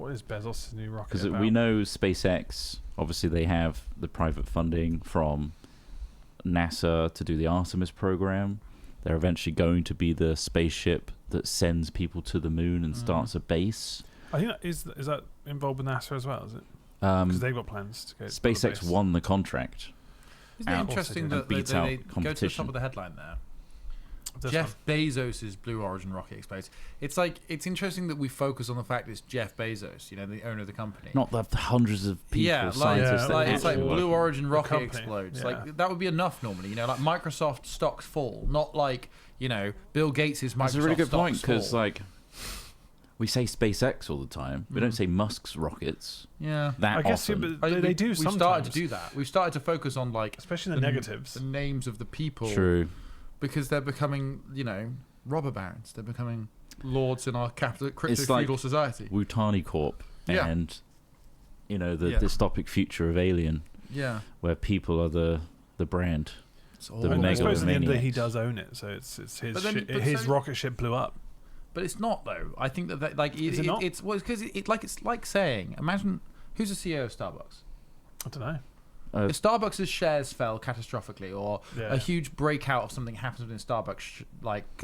What is Bezos' new rocket Because about? we know SpaceX, obviously they have the private funding from NASA to do the Artemis program. They're eventually going to be the spaceship that sends people to the moon and starts a base. I think is that involved with NASA as well, is it? Because they've got plans to go to the SpaceX base. won the contract. Isn't it out interesting and that they beats out go to the competition. top of the headline there? This Jeff Bezos' Blue Origin rocket explodes. It's interesting that we focus on the fact it's Jeff Bezos, the owner of the company. Not the hundreds of people, Yeah, scientists that it's like actually work Blue on it. Origin rocket company, explodes. yeah. Like that would be enough normally. Like Microsoft stocks fall, not like Bill Gates' Microsoft. That's a really good point stocks because fall. we say SpaceX all the time. We don't say Musk's rockets Yeah. that I guess often. but they do We've sometimes. started to do that. We've started to focus on Especially the negatives. the names of the people. True. Because they're becoming, robber barons. They're becoming lords in our crypto It's like feudal society. Wutani Corp Yeah. and the Yeah. dystopic future of Alien, Yeah. where people are the brand. It's all The I mega suppose at the end of the day, he megalomaniacs. does own it, so it's his But then- but his so- rocket ship blew up. But it's not though. I think that Is it not? it's because it's like saying, imagine who's the CEO of Starbucks. I don't know. If Starbucks' shares fell catastrophically, or Yeah. a huge breakout of something happens within Starbucks,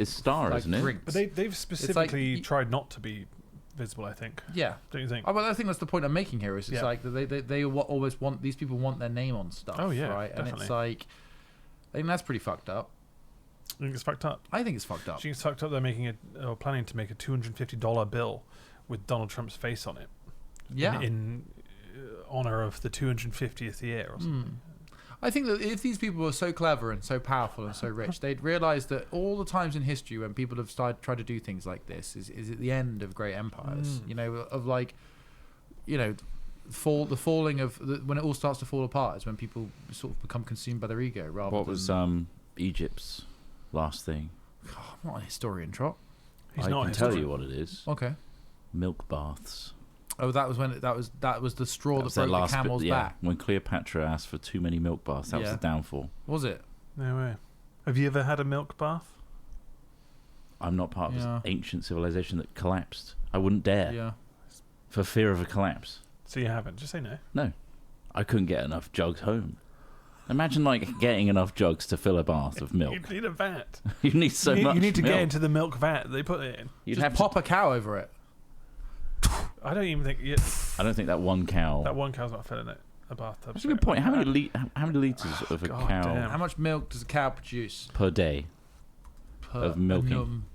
It's Star, like isn't it? drinks. But they've specifically y- tried not to be visible. I think. yeah. Don't you think? Well, I think that's the point I'm making here. Is it's Yeah. like they always want these people want their name on stuff. Oh, yeah, right. And it's definitely. like, I think that's pretty fucked up. I think it's fucked up. I think it's fucked up. I think it's fucked up. They're planning to make a $250 bill with Donald Trump's face on it. Yeah. In honor of the 250th year or something. I think that if these people were so clever and so powerful and so rich, they'd realise that all the times in history when people have tried to do things like this is at the end of great empires. The falling of when it all starts to fall apart is when people sort of become consumed by their ego. Rather What than, was Egypt's last thing? I'm not a historian, Trot. He's I not can a tell historian. you what it is. Okay. Milk baths. Oh, that was when that was the straw that was their broke the camel's bit, back. When Cleopatra asked for too many milk baths, that was Yeah. the downfall. Was it? No way. Have you ever had a milk bath? I'm not part of Yeah. this ancient civilization that collapsed. I wouldn't dare Yeah. for fear of a collapse. So you haven't? Just say no. No, I couldn't get enough jugs home. Imagine getting enough jugs to fill a bath of milk. You need a vat. You need so much. You need to milk. get into the milk vat they put it in. You'd Just have pop a cow over it. I don't even think I don't think that one cow. that one cow's not filling it. A bathtub. That's a good point. How many liters of a God cow damn. How much milk does a cow produce per day per Of milking. annum?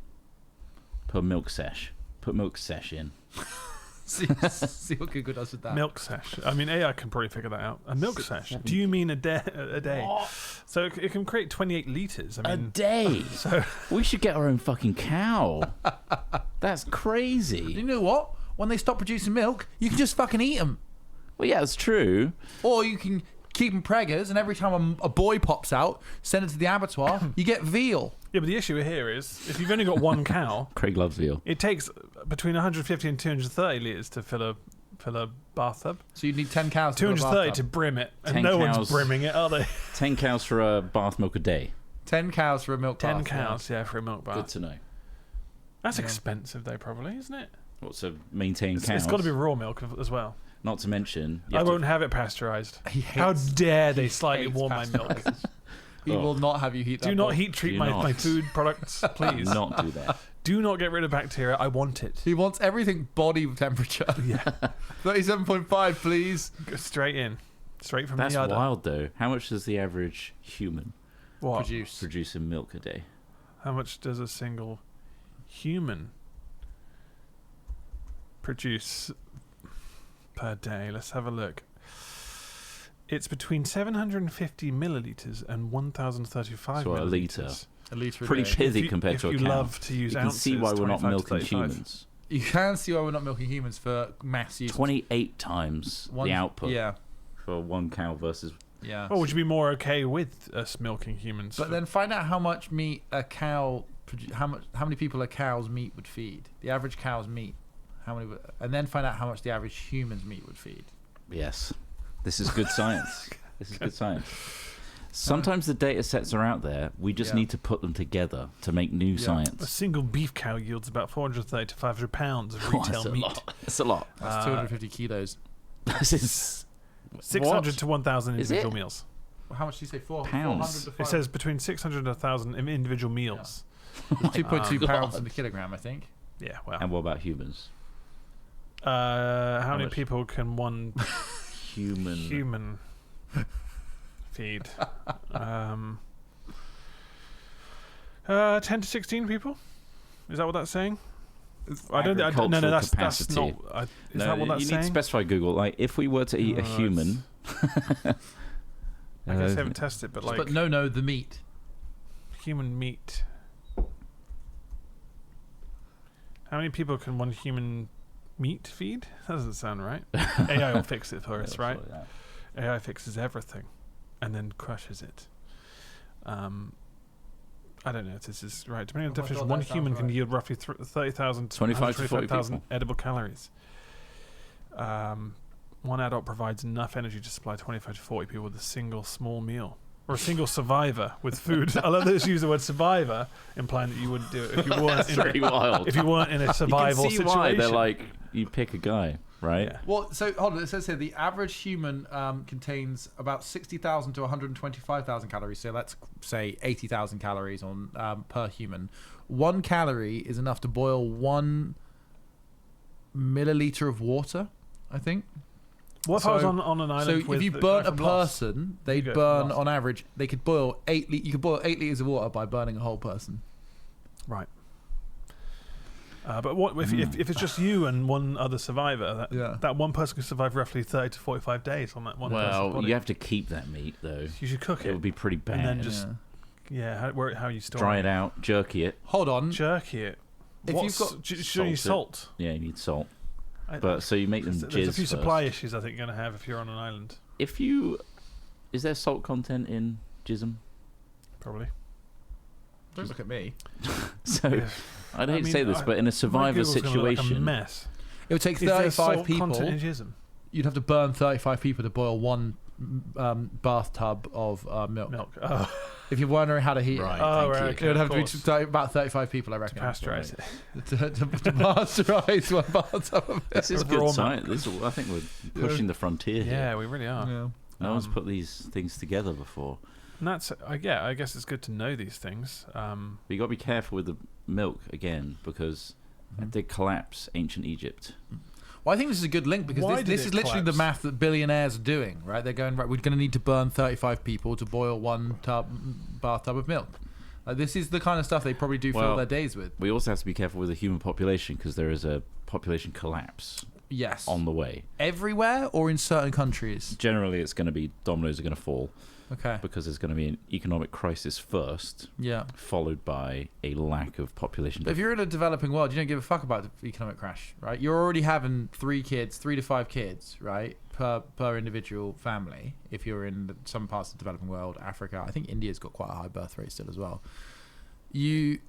per milk sesh? Put milk sesh in. see what Google does with that. Milk sesh. I mean, AI can probably figure that out. A milk sesh. Do you mean a day? So it can create 28 liters. I A mean, day. so We should get our own fucking cow. That's You crazy. know what? When they stop producing milk, you can just fucking eat them. Well, yeah, it's true. Or you can keep them preggers, and every time a boy pops out, send it to the abattoir, you get veal. yeah, but the issue here is if you've only got one cow, Craig loves veal. it takes between 150 and 230 liters to fill a bathtub. So you need 10 cows to fill a 230 to bathtub. brim it, and 10 no cows. one's brimming it, are they? 10 cows for a bath milk a day. 10 cows for a milk 10 bath. cows, yeah, for a milk Good bath. to know. That's Yeah. expensive, though, probably, isn't it? What, to maintain cows? It's got to be raw milk as well. Not to mention, you I have to- won't have it pasteurized. He How hates- dare they he slightly hates warm my milk? pasteurized. He Oh. will not have you heat that Do not milk. heat treat Do my not. food products, please. not do that. Do not get rid of bacteria. I want it. He wants everything body temperature. Yeah. 37.5, please. Go straight in. Straight from That's the udder. wild, though. How much does the average human What? produce in milk a day? How much does a single human produce per day? Let's have a look. It's between 750 milliliters and 1,035 So a milliliters. litre. A litre a Pretty day. pithy If you- compared if to a you cow. love to use You can ounces, see why we're not 25 to milking 35. humans. You can see why we're not milking humans for mass use. 28 times the output Yeah, for one cow versus... yeah. Well, would you be more okay with us milking humans? But then find out how much meat a cow, how many people a cow's meat would feed. The average cow's meat, and then find out how much the average human's meat would feed. Yes. This is good science. This is good science. Sometimes the data sets are out there. We just need to put them together to make new A science. single beef cow yields about 430 to 500 pounds of retail meat. That's a lot. That's 250 kilos. This is 600 to 1,000 Is individual it? meals. How much do you say? Pounds. 400 to It says between 600 and 1,000 individual meals. 2.2 pounds God. in a kilogram, I think. Yeah, wow. And what about humans? How many much? people can one Human. feed? 10 to 16 people? Is that what that's saying? I don't. No, that's capacity. not. Is that what that's you saying? need to specify Google. Like, if we were to eat a human, I guess I haven't tested, but like But no, the meat. human meat. How many people can one human meat feed? That doesn't sound right. AI will fix it for us, right? AI fixes everything, and then crushes it. I don't know if this is right. Depending on the Oh my definition, God, one that sounds human can right. yield roughly 30,000 to 25 to 40 125,000 people. edible calories. One adult provides enough energy to supply 25 to 40 people with a single small meal. Or a single survivor with food. I love that it's used the word survivor, implying that you wouldn't do it if you weren't That's really wild. if you weren't in a survival you can see situation. why they're like, you pick a guy, right? Yeah. Well, so hold on. It says here the average human contains about 60,000 to 125,000 calories. So let's say 80,000 calories on per human. 1 calorie is enough to boil 1 milliliter of water, I think. What if I was on an island So with if you the burnt guy a from Lost? person, they'd You go burn from Lost. on average. They could boil 8. You could boil 8 liters of water by burning a whole person. Right. But what if it's just you and one other survivor? That one person could survive roughly 30 to 45 days on that one person's Well, body. you have to keep that meat, though. You should cook It it. would be pretty bad. And then just how you store dry it? it out, jerky it. Hold on. Jerky it. If What's- you've got- should you Salt salt? Yeah, you need salt. I- But so you make them there's jizz a few first. supply issues I think you're going to have if you're on an island. Is there salt content in jism? Probably. Don't look at me. So Yeah. I hate to say this, but in a My survivor Google's gonna look like a situation, mess. It would take Is there 35 salt people. content in jism? You'd have to burn 35 people to boil 1 bathtub of milk. Milk. Oh, If you're wondering how to heat Right. it, oh thank right. you. Okay, it would of have to be course. about 35 people, I reckon. Pasteurize it. to pasteurize 1 bathtub of milk. this is With raw good milk. science. I think we're pushing the frontier here. Yeah, we really are. Yeah. No one's put these things together before. And that's I guess it's good to know these things. But you got to be careful with the milk again because it did collapse ancient Egypt. Well, I think this is a good link because Why this did is it literally the collapse? math that billionaires are doing, right? They're going, right, we're going to need to burn 35 people to boil 1 bathtub of milk. This is the kind of stuff they probably do fill Well, their days with. We also have to be careful with the human population because there is a population collapse Yes. on the way. Everywhere or in certain countries? Generally, it's going to be dominoes are going to fall Okay. because there's going to be an economic crisis first, Yeah. followed by a lack of population. But if you're in a developing world, you don't give a fuck about the economic crash, right? You're already having 3 to 5 kids, right, per individual family. If you're in some parts of the developing world, Africa, I think India's got quite a high birth rate still as well. I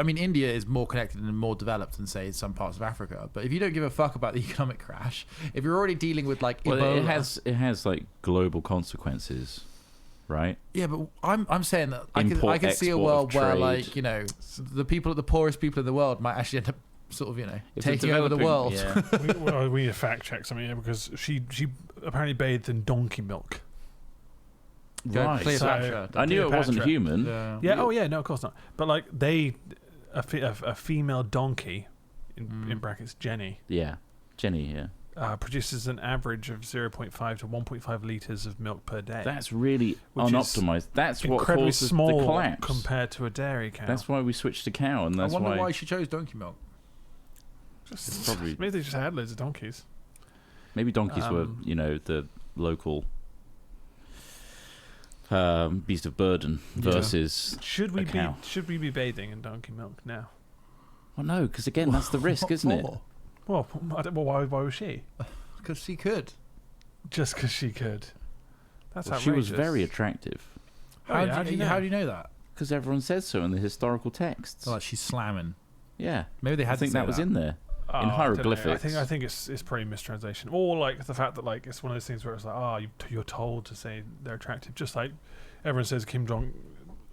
mean, India is more connected and more developed than, say, some parts of Africa. But if you don't give a fuck about the economic crash, if you're already dealing with like well, Ebola, it has like global consequences, right? yeah, but I'm saying that I Import, can see a export world of where, trade. like, you know, the poorest people in the world might actually end up sort of, you know, If they're taking over the developing- world. Yeah. we need to fact check something here because she apparently bathed in donkey milk. Right. Cleopatra. I knew it wasn't Cleopatra. human. Yeah. Yeah. Oh yeah. No, of course not. But like a female donkey, in brackets Jenny, Yeah. Jenny here. produces an average of 0.5 to 1.5 liters of milk per day. That's really Which is unoptimized. That's what incredibly causes small the collapse. compared to a dairy cow. That's why we switched to cow, and I that's wonder why she chose donkey milk. Just, probably- maybe they just had loads of donkeys. maybe donkeys were, the local beast of burden versus Should we a cow. be bathing in donkey milk now? Well, no, because again, that's the risk, isn't it? Well, why was she? Because she could. Just because she could. That's Well, she outrageous. was very attractive Oh, yeah, How do you know that? because everyone says so in the historical texts. Like she's slamming. Yeah, Maybe they had I think to say that was in there. I don't know. hieroglyphics. I think it's probably mistranslation, or like the fact that like it's one of those things where it's like, you're told to say they're attractive, just like everyone says Kim Jong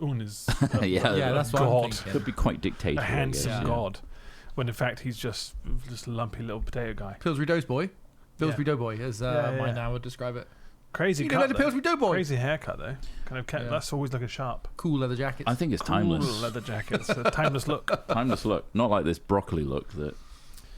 Un is Yeah, that's what I'm god, thinking. Could be quite a dictatorial. handsome I guess, god, when in fact he's just a lumpy little potato guy. Pillsbury Doughboy. Pillsbury Yeah. Doughboy, as Yeah, my yeah. now would describe it. Crazy You cut, know, like the though. Pillsbury Doughboy. Crazy haircut though. Kind of Yeah. that's always looking sharp. Cool leather jackets. I think it's Cool timeless. leather jackets, a timeless look. Timeless look. Not like this broccoli look that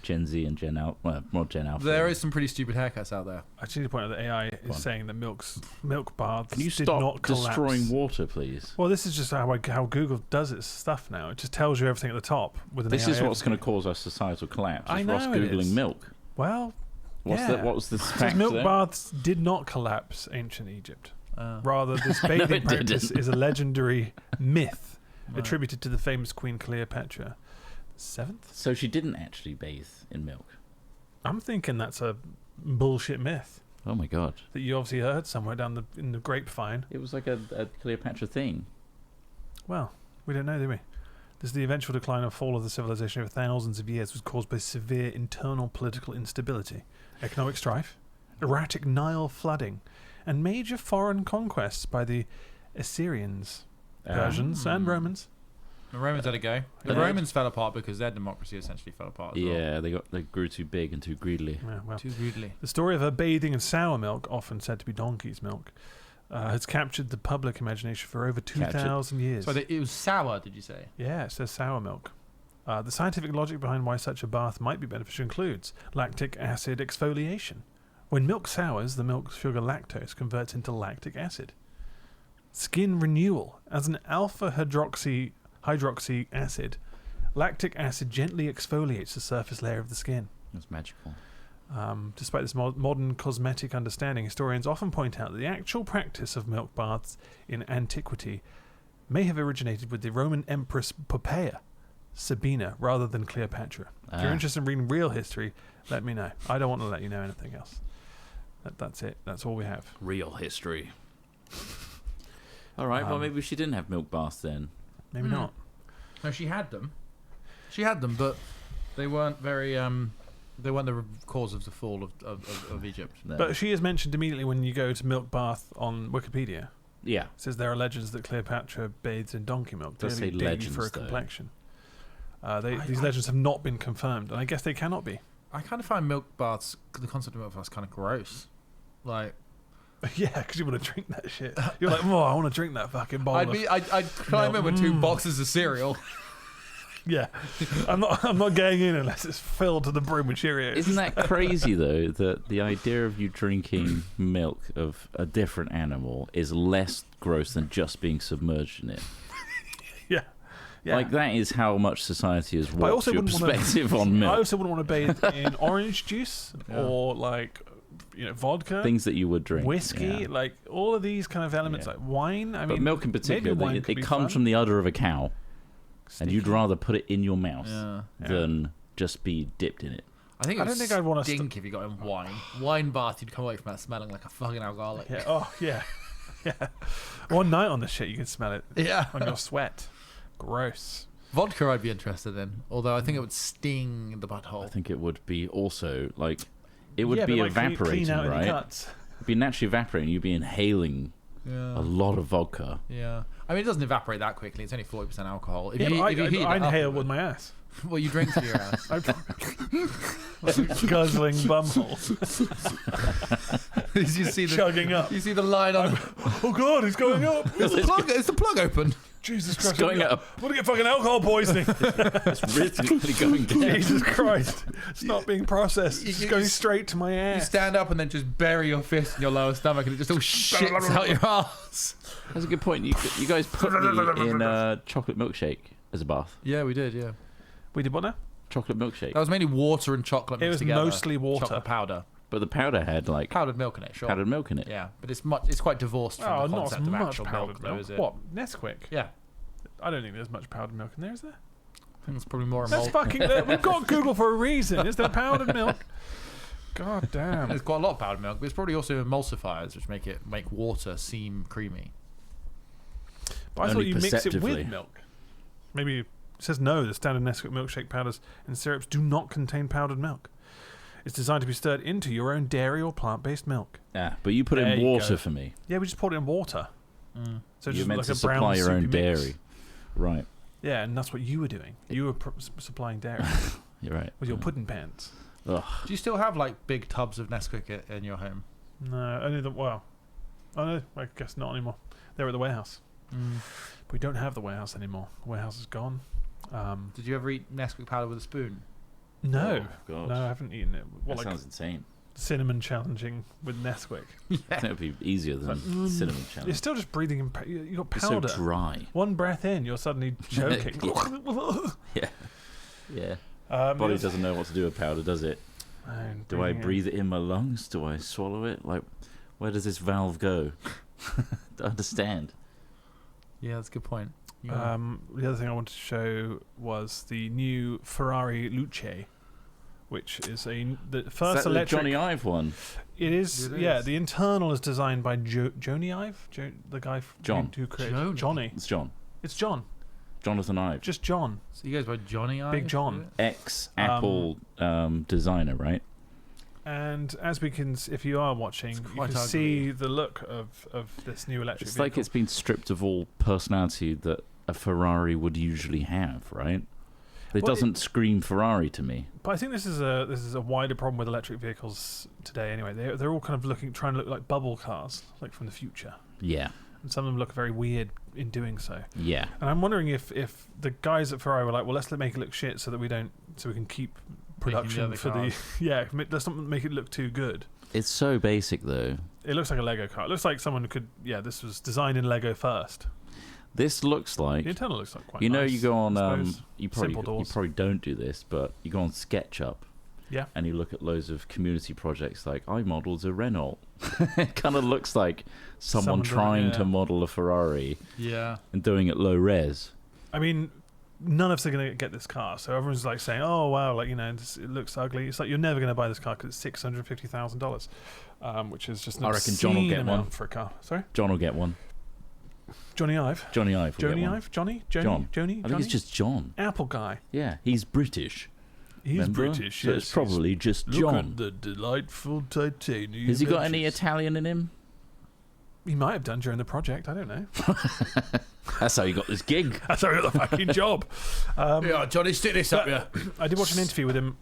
Gen Z and Gen Alpha, well, more Gen Alpha. There is some pretty stupid haircuts out there. I just need to point out that AI on. is saying that milk baths Can you did stop not collapse. destroying water, please? Well, this is just how Google does its stuff now. It just tells you everything at the top with an This AI is what's overview. going to cause our societal collapse. I Is know Ross it googling is. milk. Well, What was the it says fact milk there? baths did not collapse ancient Egypt. Uh, Rather, this No, bathing it practice didn't. is a legendary myth right. attributed to the famous Queen Cleopatra. 7th? So she didn't actually bathe in milk. I'm thinking that's a bullshit myth Oh my god! that you obviously heard somewhere down in the grapevine. It was like a Cleopatra thing. Well, we don't know, do we? This is the eventual decline and fall of the civilization over thousands of years was caused by severe internal political instability, economic strife, erratic Nile flooding, and major foreign conquests by the Assyrians, Persians, and Romans. The Romans had a go. The Yeah. Romans fell apart because their democracy essentially fell apart as well. Yeah, they grew too big and too greedily. Yeah, well, Too rudely. the story of her bathing in sour milk, often said to be donkey's milk, has captured the public imagination for over 2,000 years. So it was sour, did you say? Yeah, it says sour milk. The scientific logic behind why such a bath might be beneficial includes lactic acid exfoliation. When milk sours, the milk sugar lactose converts into lactic acid. Skin renewal. As an alpha hydroxy acid, lactic acid gently exfoliates the surface layer of the skin. It's magical. Despite this modern cosmetic understanding, historians often point out that the actual practice of milk baths in antiquity may have originated with the Roman Empress Poppaea Sabina rather than Cleopatra. If you're interested in reading real history, let me know. I don't want to let you know anything else. That's it. That's all we have. Real history. All right. Well, maybe she didn't have milk baths then. Maybe not. No, she had them. She had them, but they weren't very. They weren't the cause of the fall of Egypt. No. But she is mentioned immediately when you go to milk bath on Wikipedia. Yeah. It says there are legends that Cleopatra bathes in donkey milk. Does daily- say daily legends, for a though. complexion. These legends have not been confirmed, and I guess they cannot be. I kind of find milk baths, the concept of milk baths, kind of gross. Like, Yeah, because you want to drink that shit. You're like, oh, I want to drink that fucking bowl. I'd climb in with 2 boxes of cereal. Yeah, I'm not getting in unless it's filled to the brim with Cheerios. Isn't that crazy though? That the idea of you drinking milk of a different animal is less gross than just being submerged in it. Yeah. Yeah. Like that is how much society has But I warped also your wouldn't wanna- perspective on I milk. also wouldn't want to bathe in orange juice or like, vodka, Things that you would drink. whiskey, yeah. like all of these kind of elements, Yeah. like wine. I But mean, milk in particular, wine it could be comes fun. from the udder of a cow, and you'd Sticky. rather put it in your mouth Yeah. than just be dipped in it. I think I don't think I'd want to stink if you got in wine. Wine bath, you'd come away from that smelling like a fucking alcoholic. Yeah. Oh, yeah. Yeah. One night on the shit, you can smell it Yeah. on your sweat. Gross. Vodka, I'd be interested in. Although I think it would sting the butthole. I think it would be also like it would Yeah, be but, like, evaporating, clean out any right? cuts. It'd be naturally evaporating. You'd be inhaling Yeah. a lot of vodka. Yeah. I mean, it doesn't evaporate that quickly. It's only 40% alcohol. If Yeah, you, but if you heat it I up inhale a bit- with my ass. Well, you drink through your ass. Guzzling bumhole. you see the Chugging up. You see the line on. Oh god, he's going up. Is the plug open? Jesus It's Christ. going up. I'm gonna get fucking alcohol poisoning. It's really going down. Jesus Christ. It's not being processed. It's You- going you- straight to my You ass. stand up and then just bury your fist in your lower stomach and it just all shits out your ass. That's a good point. You guys put me in a chocolate milkshake as a bath. Yeah, we did. Yeah, We did what now? Chocolate milkshake. that was mainly water and chocolate It mixed was together. mostly water. Chocolate powder, But the powder had like powdered milk in it. Sure. powdered milk in it. Yeah, but it's quite divorced from Oh, the not as concept of much actual powdered milk, though, milk. is it? What? Nesquik? Yeah, I don't think there's much powdered milk in there, is there? I think it's probably more. That's fucking. We've got Google for a reason. Is there powdered milk? God damn. There's quite a lot of powdered milk, but it's probably also emulsifiers, which make water seem creamy. But I thought Only you mix it perceptively. with milk. Maybe It says no, the standard Nesquik milkshake powders and syrups do not contain powdered milk. It's designed to be stirred into your own dairy or plant-based milk. Yeah, but you put it There in you water go. for me. Yeah, we just poured it in water. So You're just meant like to a brown supply your own soupy mix. dairy. Right. Yeah, and that's what you were doing. You were supplying dairy You're right. with your pudding pans. Ugh. Do you still have like big tubs of Nesquik in your home? No, only the I guess not anymore. They're at the warehouse. But we don't have the warehouse anymore. The warehouse is gone. Did you ever eat Nesquik powder with a spoon? No, Oh, God. no, I haven't eaten it. That What, like sounds insane. cinnamon challenging with Nesquik? I think it would be easier than cinnamon You're challenge. still just breathing in. You got It's so powder. dry. One breath in, you're suddenly choking. Yeah. Body doesn't know what to do with powder, does it? And Do I breathing in. breathe it in my lungs? Do I swallow it? Like, where does this valve go? Don't understand. Yeah, that's a good point. The other thing I wanted to show was the new Ferrari Luce, which is the first Is that electric. the Johnny Ive one? It is. It Yeah, is. the internal is designed by Joni Ive, the guy John. who created Joni. Johnny. It's John. It's John. Jonathan Ive. Just John. So you guys by Johnny Ive? Big John. Ex-Apple designer, right? And as we can, if you are watching, It's you quite can ugly. see the look of this new electric It's vehicle. like it's been stripped of all personality that a Ferrari would usually have, right? It Well, doesn't scream Ferrari to me. But I think this is a wider problem with electric vehicles today. Anyway, they're all kind of trying to look like bubble cars, like from the future, Yeah. and some of them look very weird in doing so. Yeah. And I'm wondering if the guys at Ferrari were like, well, let's make it look shit so that we can keep production other for cars. let's not make it look too good. It's so basic, though. It looks like a Lego car. It looks like someone could. Yeah, this was designed in Lego first. This looks like... The internal looks like quite. You know, nice, you go on... I suppose. you Simple doors. probably don't do this, but you go on SketchUp. Yeah. And you look at loads of community projects like, I modelled a Renault. It kind of looks like someone Someone doing it, trying yeah. to model a Ferrari Yeah. and doing it low res. I mean, none of us are going to get this car, so everyone's like saying, "Oh wow, like it looks ugly." It's like you're never going to buy this car because it's $650,000, which is just an I reckon John will obscene get amount one. for a car. Sorry, John will get one. Johnny Ive. Johnny Ive will get Johnny one. Ive? Johnny? John. Joni? I think it's just John. Apple guy. Yeah, he's British. He's remember? British. So yes, it's probably just Look John. at the delightful titanium. Has he got any edges. Italian in him? He might have done during the project. I don't know. That's how he got this gig. That's how he got the fucking job. Yeah, Johnny, stick this up here. I did watch an interview with him,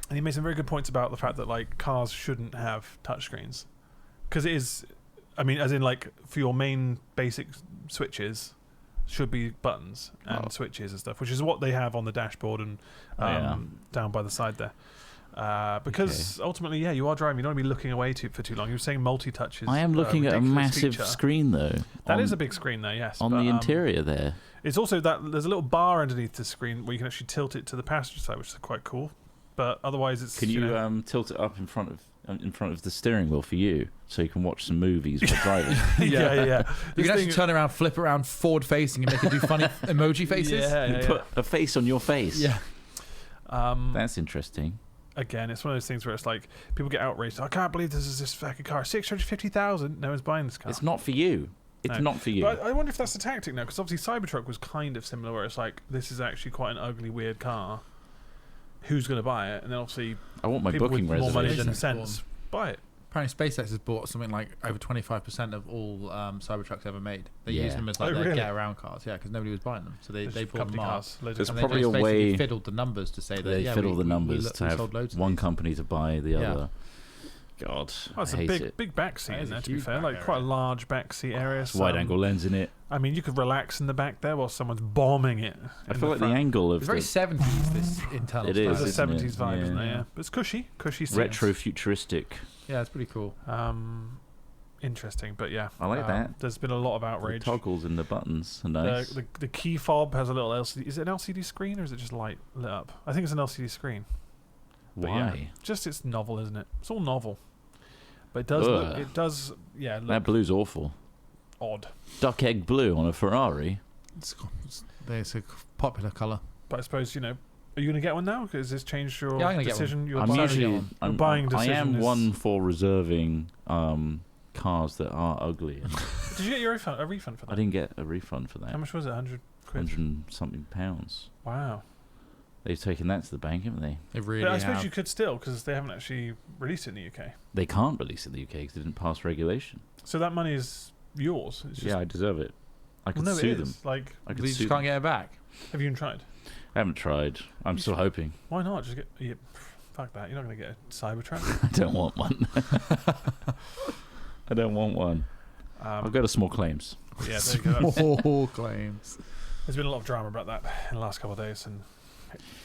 and he made some very good points about the fact that like cars shouldn't have touchscreens, because it is, I mean, as in like for your main basic switches, should be buttons and switches and stuff, which is what they have on the dashboard and down by the side there. Because ultimately, yeah, you are driving. You don't want to be looking away for too long. You were saying multi-touch is I am looking at a ridiculous massive feature. screen, though. That is a big screen there, yes. on but, the interior there. It's also that there's a little bar underneath the screen where you can actually tilt it to the passenger side, which is quite cool. But otherwise, it's Can you know, tilt it up in front of the steering wheel for you, so you can watch some movies while driving? yeah. You This can actually thing- turn around, flip around forward facing, and make it do funny emoji faces. Yeah. Put a face on your face. Yeah. That's interesting. Again, it's one of those things where it's like people get outraged. I can't believe this fucking car. 650,000. No one's buying this car. It's not for you. It's No. not for you. But I wonder if that's the tactic now, because obviously Cybertruck was kind of similar, where it's like this is actually quite an ugly, weird car. Who's going to buy it? And then obviously I want my people booking with more money reservation. than sense buy it. Apparently, SpaceX has bought something like over 25% of all Cybertrucks ever made. They Yeah. use them as like Oh, their really? get-around cars, yeah, because nobody was buying them. So they There's bought company them up. cars, loads It's of And company probably they a just basically way- fiddled the numbers to say that They fiddle the numbers to have sold loads of one these. company to buy the Yeah. other. God, Oh, it's I a hate big it. back seat That in is a there, to be huge fair. back Like quite a area. large back seat area. It's wide angle lens in it. I mean, you could relax in the back there while someone's bombing it. I in feel like the front. angle of It's very the 70s, this internal It style. is, There's a isn't it? 70s vibe, isn't there? Yeah. Yeah, but it's cushy seats. retro futuristic. Yeah, it's pretty cool. Interesting, but yeah, I like that. There's been a lot of The outrage. toggles and the buttons are nice. The key fob has a little LCD. Is it an LCD screen or is it just lit up? I think it's an LCD screen. But yeah, Why? just it's novel, isn't it? It's all novel, but it does Ugh. look That blue's awful. odd. Duck egg blue on a Ferrari. It's a popular colour. But I suppose, are you going to get one now? Has this changed your Yeah, I'm gonna get decision? one. Your I'm buying- usually one. I'm, buying I am decision is- one for reserving cars that are ugly. And Did you get your a refund for I that? didn't get a refund for How that. much was it? £100? quid. 100-something pounds. Wow. They've taken that to the bank, haven't they? They really But I suppose have. you could still, because they haven't actually released it in the UK. They can't release it in the UK because they didn't pass regulation. So that money is yours. It's just, Yeah, I deserve it. I could no, sue it them. is. Like, I could You sue just can't get it back. have you even tried? I haven't tried. I'm still hoping. Why not? Just get. Yeah, fuck that. You're not going to get a Cybertruck. I don't want one. I don't want one. I'll go to small claims. Yeah, there you go. That's- More claims. There's been a lot of drama about that in the last couple of days, and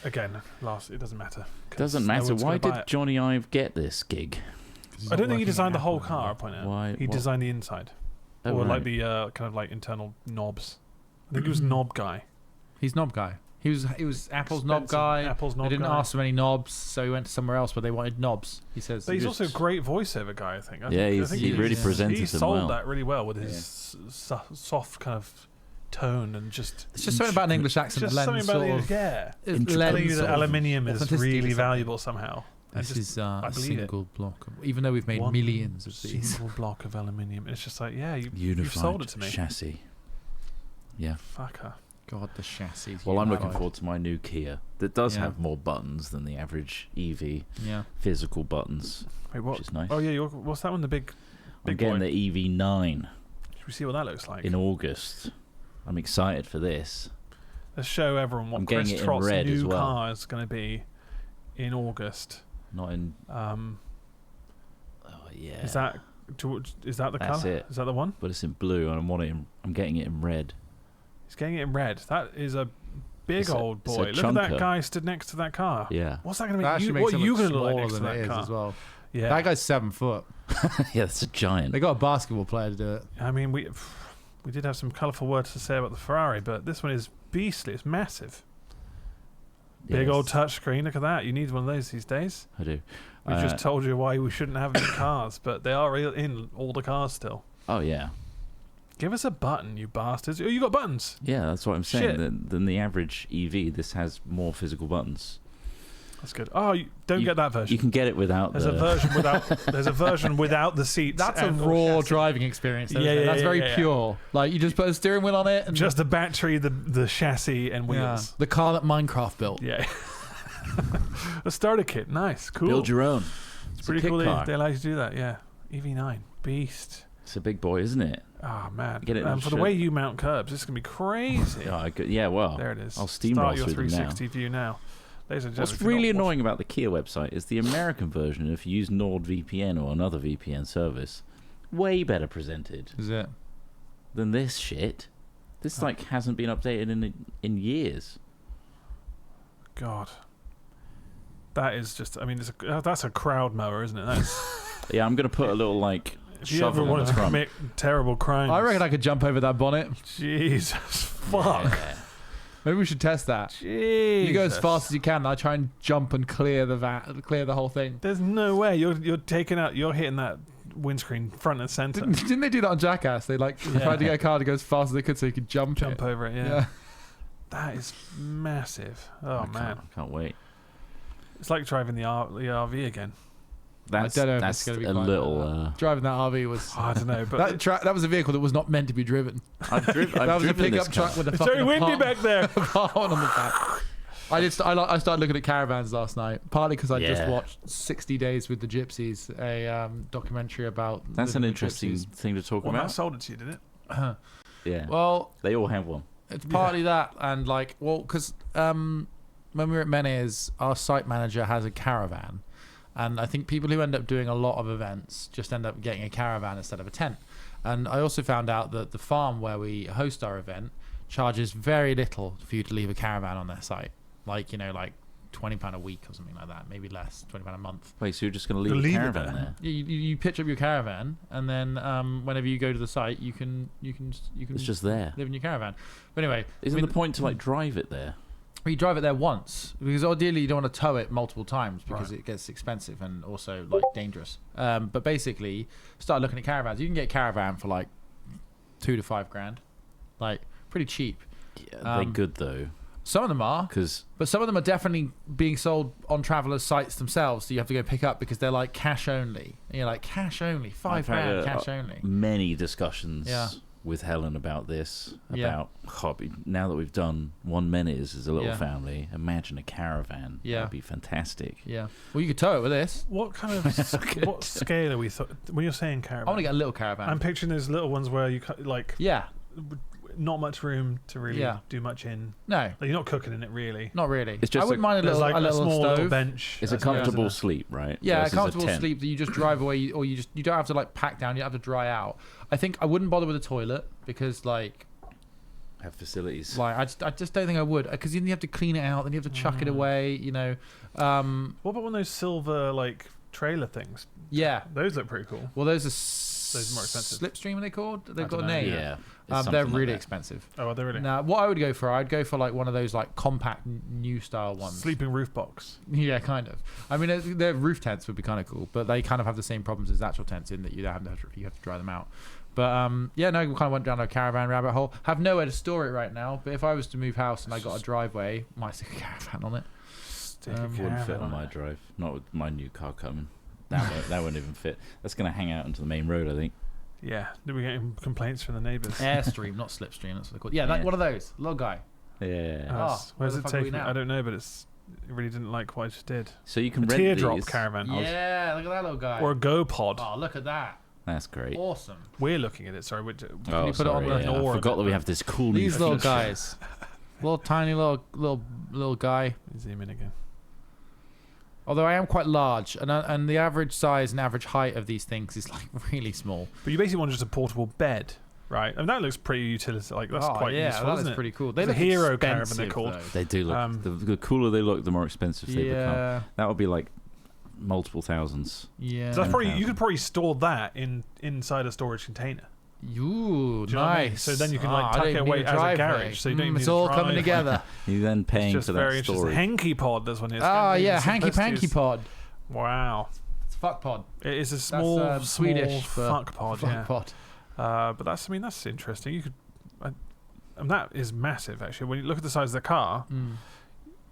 again, it doesn't matter. 'Cause Doesn't no matter. one's Why gonna buy did it. Johnny Ive get this gig? I don't think he designed the whole car. I'll point out. Why? He what? designed the inside, Oh, or right. like the kind of like internal knobs. I think he was knob guy. He's knob guy. He was Apple's knob Expensive guy. Apple's knob They didn't guy. ask for any knobs, so he went to somewhere else where they wanted knobs. He says. But he's just- also a great voiceover guy. I think. Yeah, I think he really is. presented He them sold well. that really well with his soft kind of tone and just. It's just something about an English accent Just that something lends about sort the, of. yeah. it Intricate. Telling lends you sort that of aluminium is authenticity to really something. valuable somehow. I This just- is I a believe it. single block. Even though we've made One millions of these. single block of aluminium. It's just like, yeah, you've Unified sold it to me. chassis. Yeah. Fucker. God, the chassis. Well, I'm looking unified. forward to my new Kia that does Yeah. have more buttons than the average EV. Yeah. Physical buttons, Wait, which what? is nice. Oh yeah, what's that one? The big I'm boy. getting the EV9 Should we see what that looks like? in August. I'm excited for this. Let's show everyone what I'm getting Chris it in Trott's red as new well. car is going to be in August. Not in. Um, Oh yeah. Is that the That's colour? it. Is that the one? But it's in blue, and I'm getting it in red. He's getting it in red. That is a big It's a- old it's a boy. Look at that chunker. guy stood next to that car. Yeah. What's that going to That make actually you? makes What it are you look going to look like smaller next to than it that is car? as well. Yeah. That guy's 7 foot. Yeah, that's a giant. They got a basketball player to do it. I mean, we did have some colourful words to say about the Ferrari, but this one is beastly. It's massive. Big Yes, old touchscreen. Look at that. You need one of those these days. I do. We just told you why we shouldn't have them in cars, but they are in all the cars still. Oh yeah. Give us a button, you bastards. Oh, you got buttons. Yeah, that's what I'm saying. Shit. Than the average EV, this has more physical buttons. That's good. Oh, don't You- get that version. You can get it without There's the. a version without. There's a version without the seats. That's a and- raw driving experience. Though, Yeah, isn't it? yeah, That's yeah, very yeah, yeah. pure. Like you just put a steering wheel on it and Just the battery, the chassis, and yeah, wheels. the car that Minecraft built. Yeah. A starter kit. Nice. Cool. Build your own. It's a pretty kit cool. car. They allow you to do that. Yeah. EV9. Beast. It's a big boy, isn't it? Oh man. Get it in For the shit. way you mount curbs, this is gonna be crazy. Yeah, well. There it is. I'll steamroll Start your through them now. 360 view now. Ladies and gentlemen, What's if you're really not watching- annoying about the Kia website is the American version, if you use NordVPN or another VPN service, way better presented Is it? than this shit. This like hasn't been updated in years. God. That is just. I mean, that's a crowd mower, isn't it? That's. Yeah, I'm gonna put a little like If you ever shovel on wanted the to front. commit terrible crimes. I reckon I could jump over that bonnet. Jesus fuck. Yeah. Maybe we should test that. Jesus. You go as fast as you can. And I try and jump and clear the whole thing. There's no way you're taking out. You're hitting that windscreen front and center. Didn't they do that on Jackass? They tried to get a car to go as fast as they could so you could jump Jump it. over it. Yeah. Yeah. That is massive. Oh man, I can't wait. it's like driving the RV again. That's don't know if that's it's gonna be a quite little. like Driving that RV was. Oh, I don't know, but Uh, That was a vehicle that was not meant to be driven. I've That was a driven this pickup car. truck with a it's fucking very windy back there. apartment on the back. I started looking at caravans last night, partly because I just Yeah. watched 60 Days with the Gypsies, a documentary about. That's an living with interesting gypsies. thing to talk Well, Matt about. sold it to you, did it? Yeah, Well, they all have one. it's partly that, and because when we were at Menhirs, our site manager has a caravan, and I think people who end up doing a lot of events just end up getting a caravan instead of a tent. And I also found out that the farm where we host our event charges very little for you to leave a caravan on their site, like £20 a week or something like that, maybe less, £20 a month. Wait, so you're just going to You'll leave a leave it caravan there? there? You pitch up your caravan, and then whenever you go to the site, you can It's just there. live in your caravan. But anyway, Isn't the point to like drive it there? you drive it there once, because ideally you don't want to tow it multiple times because Right. it gets expensive and also like dangerous. But basically, start looking at caravans. You can get a caravan for like $2,000 to $5,000, like pretty cheap. Yeah, they're Um, good though, Some of them are, because but some of them are definitely being sold on travelers' sites themselves. So you have to go pick up because they're like cash only. And you're like cash only, I've had $5,000 cash only. many discussions Yeah. with Helen about this. Yeah. About hobby. Now that we've done one Menes as a little Yeah. family, imagine a caravan. Yeah. That'd be fantastic. Yeah. Well, you could tow it with this. What kind of what scale are we? When you're saying I caravan, want to get a little caravan. I'm picturing those little ones where you like Yeah. not much room to really Yeah. do much in. No, Like, you're not cooking in it really. not really. It's just I wouldn't mind a There's little, like a a little small little stove. bench. It's a as well as comfortable a- sleep, right? Yeah, a Versus comfortable tent. sleep that you just drive away, or you don't have to like pack down. You don't have to dry out. I think I wouldn't bother with a toilet because like Have facilities. I just don't think I would because then you have to clean it out, then you have to chuck it away. You know, What about one of those silver like trailer things? yeah. Those look pretty cool. Well, those are Those are more expensive. Slipstream, are they called? They've I got a don't know. name. Yeah. They're something really like that. expensive. Oh, are they really? Now, what I would go for, I'd go for like one of those like compact new style ones. Sleeping roof box. Yeah, kind of. I mean, their roof tents would be kind of cool, but they kind of have the same problems as actual tents in that you have to dry them out. But yeah, no, we kind of went down a caravan rabbit hole. Have nowhere to store it right now, but if I was to move house and I got a driveway, might stick a caravan on it. Stick a Wouldn't fit caravan on my it. drive. Not with my new car coming. That won't even fit. That's going to hang out into the main road, I think. Yeah. Did we get complaints from the neighbours? Airstream, not Slipstream. That's what they're called. Yeah, like Yeah. one of those. Little guy. Yeah. Oh, where where's the it fuck are we taking? now? I don't know, but it really didn't like what I just did. So you A can rent teardrop these. caravan. Yeah, look at that little guy. Or a Go Pod. Oh, look at that. That's great. Awesome. We're looking at it. Sorry. Oh, you put it on sorry, the yeah. I door a forgot bit, that we but- have this cool new These little feature. guys. Little tiny little guy. Zoom in again. Although I am quite large, and the average size and average height of these things is like really small. But you basically want just a portable bed, right? And that looks pretty utilitarian. Like that's quite useful, that isn't is it? pretty cool. They It's look a hero caravan, expensive, they're called. though. They do look. The cooler they look, the more expensive they become. Yeah, That would be like multiple thousands. yeah. So that's probably you 10,000. could probably store that inside a storage container. Ooh, Do you know what I mean? nice. So then you can Ah, like I tuck don't it need away a as a driveway. garage. So you don't even It's need a all coming driveway. together. You're then It's paying just for very that interesting. storage. Hanky pod. That's one. Oh yeah, hanky panky pod. Wow, It's fuck pod. it is a small Swedish for fuck pod. Fuck Yeah, pod. but that's interesting. You could, and that is massive actually. When you look at the size of the car, Mm.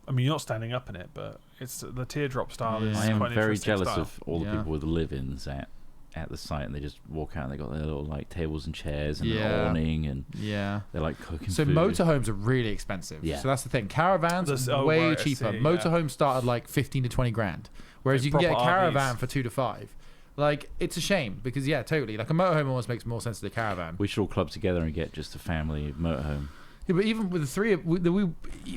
I mean you're not standing up in it, but it's the teardrop style. Yeah. Is I am quite an very interesting jealous style. of all the Yeah. people with live-ins at the site, and they just walk out and they got their little like tables and chairs and Yeah. an awning, and Yeah. they're like cooking So food. motorhomes are really expensive. Yeah. So that's the thing. Caravans This- are oh, way right, I cheaper. see, yeah. Motorhomes start at like 15 to 20 grand, whereas Like you can get a proper caravan RVs. for 2 to 5. Like it's a shame because yeah, totally. Like a motorhome almost makes more sense than a caravan. We should all club together and get just a family motorhome. Yeah, but even with the three, we Yeah,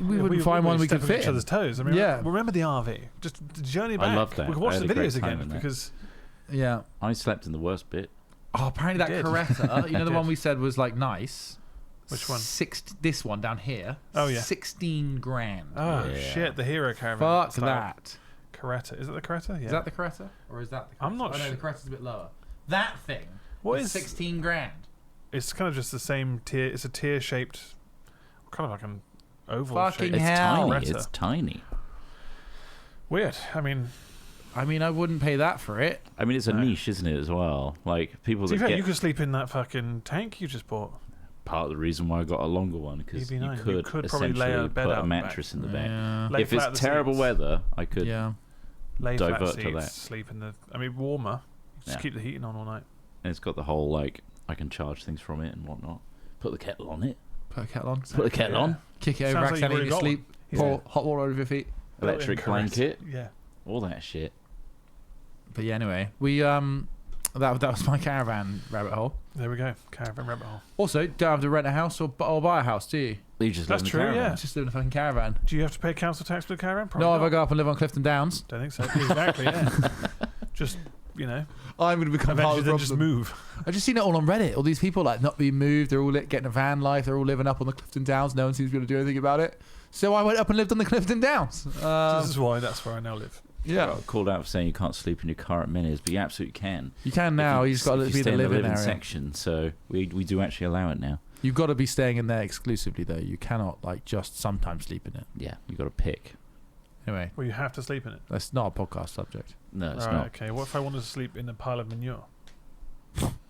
wouldn't find one we could step on fit each in. other's toes. I mean, Yeah. remember the RV? Just the journey back. I love that. We could I watch had the a great videos time again in that. because Yeah. I slept in the worst bit. Oh, apparently that You did. Coretta, you know the You one did. we said was like nice. Which one? This one down here. Oh, yeah. 16 grand. oh Yeah. shit, the hero caravan. Fuck style. that. Coretta. Is it the Coretta? Yeah. Is that the Coretta or is that the Coretta? I'm not Oh, no, sure. the Coretta's a bit lower. That thing. What is is? 16 grand? It's kind of just the same tier. It's a tier shaped, kind of like an oval Fucking shape. It's hell. tiny. Coretta. It's tiny. Weird. I mean, I wouldn't pay that for it. I mean, it's a No. niche, isn't it, as well? Like people to be that fair, get you could sleep in that fucking tank you just bought. part of the reason why I got a longer one because You'd be you nice. could, You could probably lay essentially a bed put out a the back. mattress in the back. Yeah. Lay If flat it's the terrible seats. weather, I could. Yeah. Lay flat divert to seats, that. sleep in the. I mean, warmer. Just Yeah. keep the heating on all night. And it's got the whole like I can charge things from it and whatnot. Put the kettle on it. Put a kettle on. Put the kettle Yeah. on. Kick it over Sounds like you've accidentally already in your got sleep. one. Pour Yeah. hot water over your feet. Electric Correct. blanket. Yeah. All that shit. But yeah, anyway, we that was my caravan rabbit hole. There we go. Caravan rabbit hole. Also, don't have to rent a house or buy a house, do you? You just That's live in true, a caravan. yeah. Just live in a fucking caravan. Do you have to pay council tax for the caravan? Probably No, if not. I go up and live on Clifton Downs, Don't think so. Exactly. Yeah. Just I'm going to become part eventually of the then just problem. move. I've just seen it all on Reddit. All these people like not being moved. They're all getting a van life. They're all living up on the Clifton Downs. No one seems to be able to do anything about it. So I went up and lived on the Clifton Downs. This is why that's where I now live. Yeah, Got called out for saying you can't sleep in your car at Menes, but you absolutely can. you can now. You just got to if be you stay the in living living area. section. So we do actually allow it now. You've got to be staying in there exclusively, though. You cannot like just sometimes sleep in it. Yeah, you got to pick. Anyway, Well, you have to sleep in it. that's not a podcast subject. No, it's Right, not. okay. What if I wanted to sleep in a pile of manure?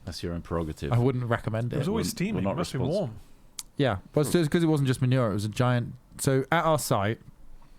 That's your own prerogative. I wouldn't recommend It it. was always we're steaming. not It must be responsible. warm. Yeah, but it's because it wasn't just manure. It was a giant. So at our site,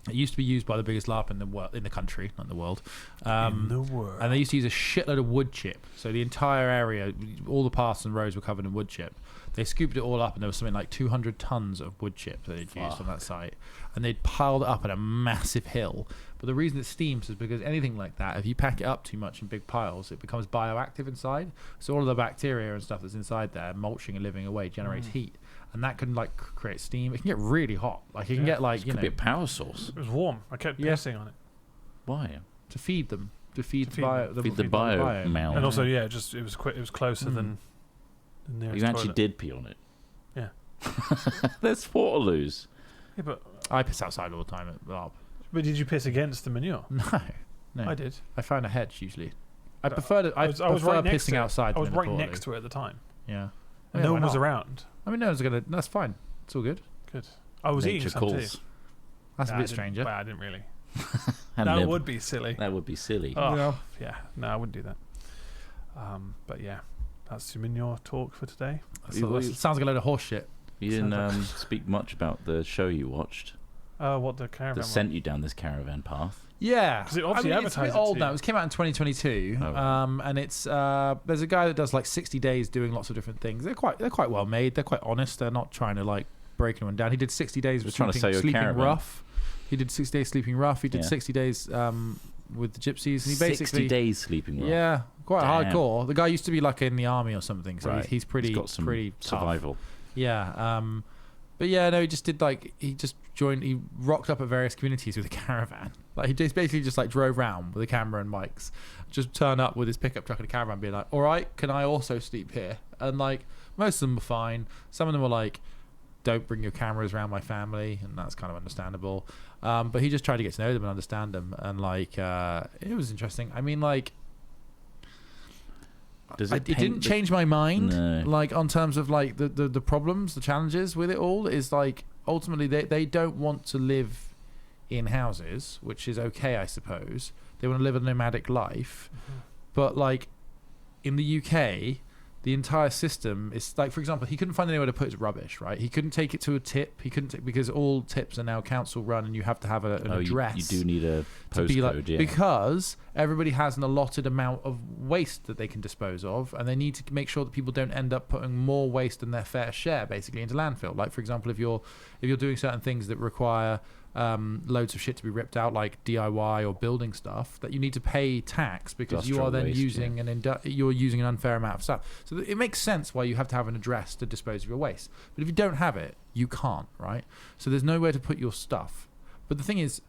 it used to be used by the biggest LARP in the world, in the country, not in the world. in the world. And they used to use a shitload of wood chip. So the entire area, all the paths and roads were covered in wood chip. They scooped it all up, and there was something like 200 tons of wood chip that they'd used on that site, and they'd piled it up on a massive hill. But the reason it steams is because anything like that, if you pack it up too much in big piles, it becomes bioactive inside. So all of the bacteria and stuff that's inside there, mulching and living away, generates heat, and that can like create steam. It can get really hot. Like it can get like Could be a power source. It was warm. I kept pissing on it. Why? to feed them, to feed the biome. And also, it was closer than the nearest You actually toilet. did pee on it. Yeah. There's Waterloos. Yeah, but I piss outside all the time at Barb. But did you piss against the manure? No. I did. I found a hedge usually. I But prefer I was right next pissing to it. outside. I was than in right the next Portaloo. to it at the time. Yeah. And no one was around. I mean, no one's gonna. That's fine. It's all good. Good. I was eating Nature some calls. too. That's Nah, a I bit didn't- stranger. Well, I didn't really. And That nib. would be silly. That would be silly. Oh, yeah. No, I wouldn't do that. But yeah, that's your manure talk for today. Sounds like a load of horse shit. You didn't speak much about the show you watched What the caravan that one? sent you down this caravan path. Yeah, 'Cause it obviously it's a bit advertised it old to now. you. It came out in 2022, Oh, right. and it's there's a guy that does like 60 days doing lots of different things. They're quite well made. They're quite honest. They're not trying to like break anyone down. He did 60 days with Just trying to sell your sleeping caravan. rough. He did 60 days sleeping rough. He did Yeah. 60 days with the gypsies. And he 60 basically days sleeping rough. yeah, quite Damn. hardcore. The guy used to be like in the army or something, so Right. he's pretty He's got some pretty tough. survival. Yeah. But yeah, no, he just did like he rocked up at various communities with a caravan. Like he just basically just like drove round with a camera and mics, just turn up with his pickup truck and a caravan, being like, "All right, can I also sleep here?" And like most of them were fine. Some of them were like, "Don't bring your cameras around my family," and that's kind of understandable. But he just tried to get to know them and understand them, and like it was interesting. I mean, like. It didn't change my mind. No. Like on terms of like the problems, the challenges with it all is like ultimately they don't want to live in houses, which is okay, I suppose. They want to live a nomadic life, but like in the UK, the entire system is like, for example, he couldn't find anywhere to put his rubbish. Right, he couldn't take it to a tip. He couldn't because all tips are now council run, and you have to have an address. You do need a To be like, postcode, yeah. because everybody has an allotted amount of waste that they can dispose of, and they need to make sure that people don't end up putting more waste than their fair share basically into landfill. Like for example, if you're doing certain things that require loads of shit to be ripped out, like DIY or building stuff, that you need to pay tax because you are Industrial then waste, using you're using an unfair amount of stuff. So it makes sense why you have to have an address to dispose of your waste. But if you don't have it, you can't, right? So there's nowhere to put your stuff. But the thing is,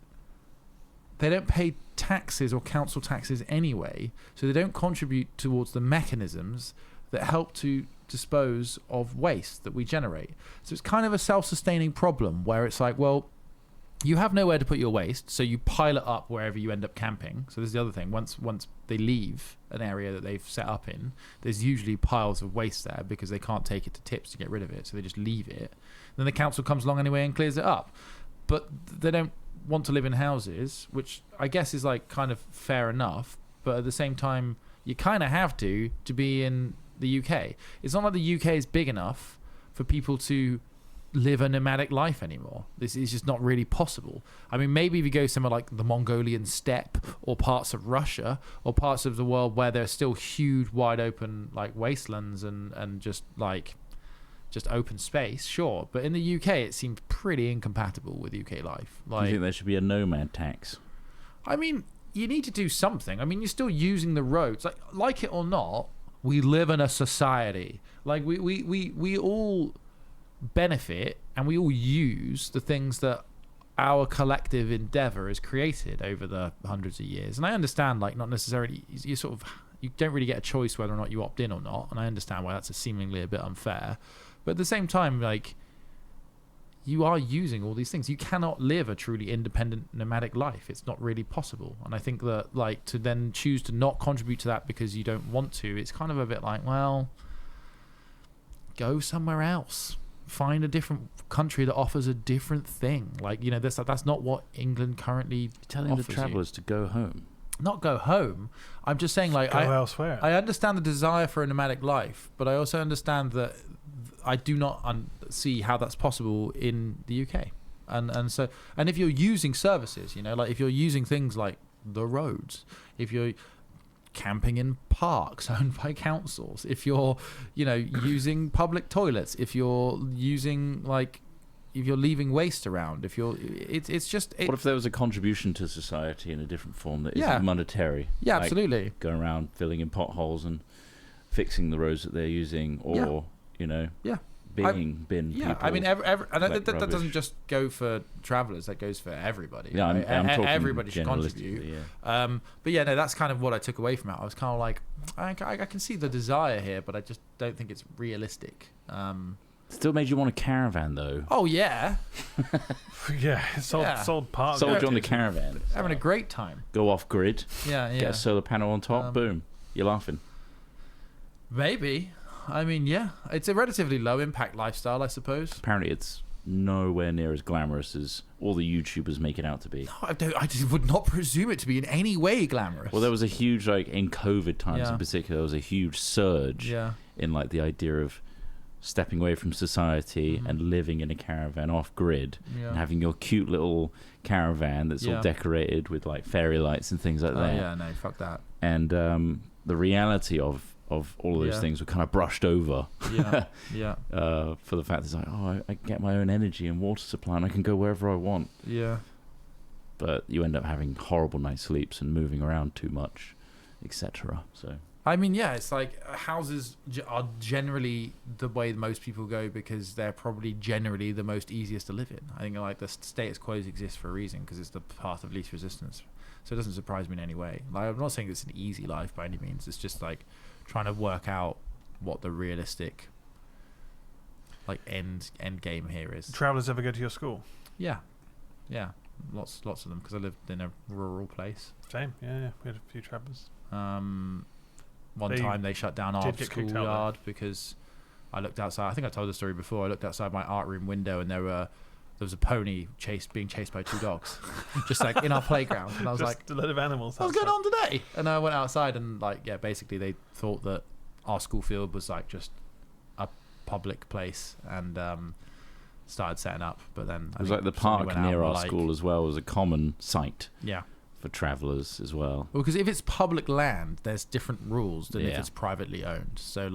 they don't pay taxes or council taxes anyway, so they don't contribute towards the mechanisms that help to dispose of waste that we generate. So it's kind of a self-sustaining problem where it's like, well, you have nowhere to put your waste, so you pile it up wherever you end up camping. So there's the other thing. Once they leave an area that they've set up in, there's usually piles of waste there because they can't take it to tips to get rid of it, so they just leave it. Then the council comes along anyway and clears it up. But they don't want to live in houses, which I guess is like kind of fair enough, but at the same time you kind of have to be in the UK. It's not like the UK is big enough for people to live a nomadic life anymore. This is just not really possible. I mean, maybe if you go somewhere like the Mongolian steppe or parts of Russia or parts of the world where there's still huge wide open like wastelands and just open space, sure. But in the UK, it seems pretty incompatible with UK life. Do you think there should be a nomad tax? I mean, you need to do something. I mean, you're still using the roads. Like it or not, we live in a society. Like we all benefit and we all use the things that our collective endeavor has created over the hundreds of years. And I understand, like, not necessarily you don't really get a choice whether or not you opt in or not. And I understand why that's seemingly a bit unfair. But at the same time, like, you are using all these things. You cannot live a truly independent nomadic life. It's not really possible. And I think that, like, to then choose to not contribute to that because you don't want to, it's kind of a bit like, well, go somewhere else. Find a different country that offers a different thing. Like, that's not what England currently Telling offers the travellers to go home. Not go home. I'm just saying, like, Go elsewhere. I understand the desire for a nomadic life, but I also understand that I do not see how that's possible in the UK. And if you're using services, like if you're using things like the roads, if you're camping in parks owned by councils, if you're, using public toilets, if you're using if you're leaving waste around, if you're, it's just. What if there was a contribution to society in a different form that Yeah. isn't monetary? Yeah, Like absolutely. going around filling in potholes and fixing the roads that they're using, or Yeah. being bin Yeah, people. I mean, and collect that doesn't rubbish. just go for travellers. That goes for everybody. Yeah, I'm right? talking Everybody should generalistically, contribute. yeah. But yeah, no, that's kind of what I took away from it. I was kind of like, I can see the desire here, but I just don't think it's realistic. Still made you want a caravan, though. Oh yeah, Yeah, sold part. Sold of you on the it. caravan. having a great time. Go off grid, Yeah, get a solar panel on top, boom. You're laughing. Maybe. I mean, yeah, it's a relatively low impact lifestyle, I suppose. Apparently, it's nowhere near as glamorous as all the YouTubers make it out to be. I just would not presume it to be in any way glamorous. Well, there was a huge, in COVID times Yeah. in particular, there was a huge surge Yeah. in, the idea of stepping away from society Mhm. and living in a caravan off grid Yeah. and having your cute little caravan that's Yeah. all decorated with, fairy lights and things like Oh that. yeah, no, fuck that. And the reality of all of those Yeah. things were kind of brushed over Yeah, yeah, for the fact that I get my own energy and water supply and I can go wherever I want. yeah. But you end up having horrible night sleeps and moving around too much, etc. So I mean, yeah, it's like houses are generally the way most people go because they're probably generally the most easiest to live in. I think the status quo exists for a reason because it's the path of least resistance. So it doesn't surprise me in any way. I'm not saying it's an easy life by any means. It's just trying to work out what the realistic end game here is. Travelers ever go to your school? Yeah, lots of them because I lived in a rural place. Same. Yeah. We had a few travelers. One time they shut down our did get kicked out, schoolyard because I looked outside. I think I told the story before. I looked outside my art room window and there was a pony being chased by two dogs, just in our playground. And I was Just like, a load of animals. "What's going on today?" And I went outside and basically they thought that our school field was just a public place and started setting up. But then it was the park near our school as well was a common site. Yeah. For travellers as well. Well, because if it's public land, there's different rules than if Yeah. it's privately owned. So